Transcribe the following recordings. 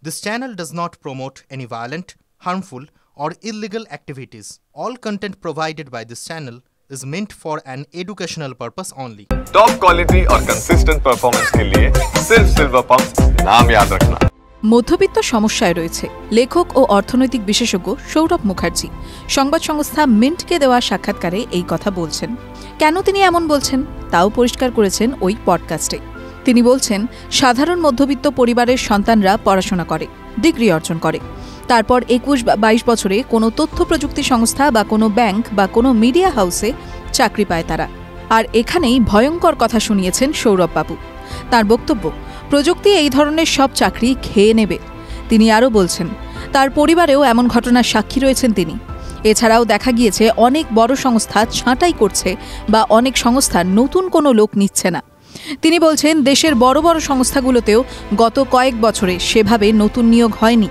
This channel does not promote any violent, harmful, or illegal activities. All content provided by this channel is meant for an educational purpose only. Top quality और consistent performance के लिए सिर्फ silver pump नाम याद रखना। মধ্যবিত্ত সমস্যায় রয়েছে লেখক ও অর্থনৈতিক বিশেষজ্ঞ সৌরভ মুখার্জি সংবাদ সংস্থা মিন্টকে দেওয়া সাক্ষাৎকারে এই কথা বলছেন। কেন তিনি এমন বলছেন তাও পরিষ্কার করেছেন ওই পডকাস্টে। তিনি বলছেন, সাধারণ মধ্যবিত্ত পরিবারের সন্তানরা পড়াশোনা করে, ডিগ্রি অর্জন করে, তারপর 21 বা 22 বছরে কোনো তথ্য প্রযুক্তি সংস্থা বা কোনো ব্যাংক বা কোনো মিডিয়া হাউসে চাকরি পায় তারা। আর এখানেই ভয়ঙ্কর কথা শুনিয়েছেন সৌরভ বাবু। তার বক্তব্য, প্রযুক্তি এই ধরনের সব চাকরি খেয়ে নেবে। তিনি আরও বলছেন, তার পরিবারেও এমন ঘটনার সাক্ষী রয়েছেন তিনি। এছাড়াও দেখা গিয়েছে অনেক বড় সংস্থা ছাঁটাই করছে বা অনেক সংস্থা নতুন কোনো লোক নিচ্ছে না। তিনি বলছেন, দেশের বড় বড় সংস্থাগুলোতেও গত কয়েক বছরে সেভাবে নতুন নিয়োগ হয়নি।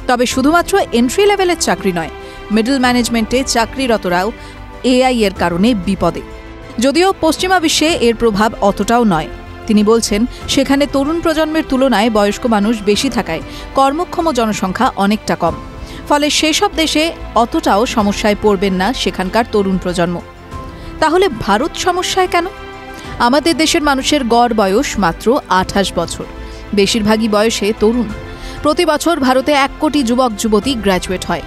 তবে শুধুমাত্র এন্ট্রি লেভেলের চাকরি নয়, মিডল ম্যানেজমেন্টে চাকরিরতরাও এআই এর কারণে বিপদে। যদিও পশ্চিমা বিশ্বে এর প্রভাব অতটাও নয়। তিনি বলছেন, সেখানে তরুণ প্রজন্মের তুলনায় বয়স্ক মানুষ বেশি থাকায় কর্মক্ষম জনসংখ্যা অনেকটা কম। ফলে সেসব দেশে অতটাও সমস্যায় পড়বেন না সেখানকার তরুণ প্রজন্ম। তাহলে ভারত সমস্যায় কেন? আমাদের দেশের মানুষের গড় বয়স মাত্র 28 বছর, বেশিরভাগই বয়সে তরুণ। প্রতি বছর ভারতে 1 কোটি যুবক যুবতী গ্র্যাজুয়েট হয়।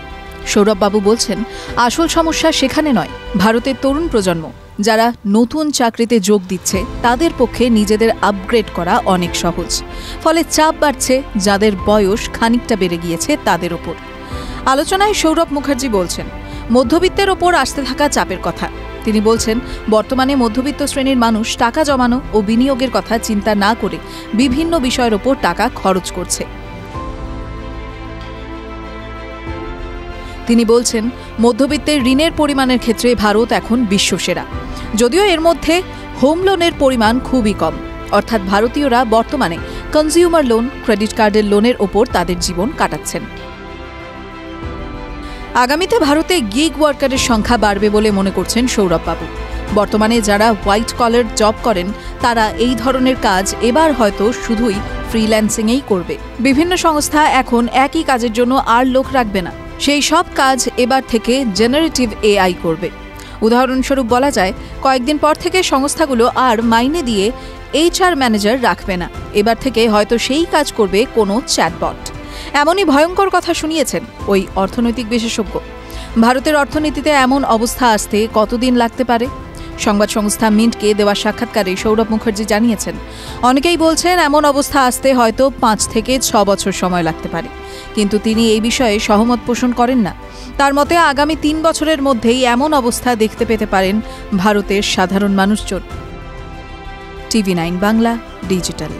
সৌরভবাবু বলছেন, আসল সমস্যা সেখানে নয়, ভারতের তরুণ প্রজন্ম যারা নতুন চাকরিতে যোগ দিচ্ছে তাদের পক্ষে নিজেদের আপগ্রেড করা অনেক সহজ। ফলে চাপ বাড়ছে যাদের বয়স খানিকটা বেড়ে গিয়েছে তাদের ওপর। আলোচনায় সৌরভ মুখার্জি বলছেন, মধ্যবিত্তের ওপর আসতে থাকা চাপের কথা। তিনি বলছেন, বর্তমানে মধ্যবিত্ত শ্রেণীর মানুষ টাকা জমানো ও বিনিয়োগের কথা চিন্তা না করে বিভিন্ন বিষয়ের ওপর টাকা খরচ করছে। তিনি বলছেন, মধ্যবিত্তের ঋণের পরিমাণের ক্ষেত্রে ভারত এখন বিশ্বসেরা। যদিও এর মধ্যে হোম লোনের পরিমাণ খুবই কম, অর্থাৎ ভারতীয়রা বর্তমানে কনজিউমার লোন, ক্রেডিট কার্ডের লোনের ওপর তাদের জীবন কাটাচ্ছেন। আগামীতে ভারতে গিগ ওয়ার্কারের সংখ্যা বাড়বে বলে মনে করছেন সৌরভবাবু। বর্তমানে যারা হোয়াইট কলার জব করেন তারা এই ধরনের কাজ এবার হয়তো শুধুই ফ্রিল্যান্সিংয়েই করবে। বিভিন্ন সংস্থা এখন একই কাজের জন্য আর লোক রাখবে না, সেই সব কাজ এবার থেকে জেনারেটিভ এআই করবে। উদাহরণস্বরূপ বলা যায়, কয়েকদিন পর থেকে সংস্থাগুলো আর মাইনে দিয়ে HR ম্যানেজার রাখবে না, এবার থেকে হয়তো সেই কাজ করবে কোনো চ্যাটবট। এমনই ভয়ঙ্কর কথা শুনিয়েছেন ওই অর্থনৈতিক বিশেষজ্ঞ। ভারতের অর্থনীতিতে এমন অবস্থা আসতে কতদিন লাগতে পারে? সংবাদ সংস্থা মিন্টকে দেওয়া সাক্ষাৎকারে সৌরভ মুখার্জি জানিয়েছেন, অনেকেই বলছেন এমন অবস্থা আসতে হয়তো 5 থেকে 6 বছর সময় লাগতে পারে, কিন্তু তিনি এই বিষয়ে সহমত পোষণ করেন না। তার মতে আগামী 3 বছরের মধ্যেই এমন অবস্থা দেখতে পেতে পারেন ভারতের সাধারণ মানুষজন। TV9 Bangla digital.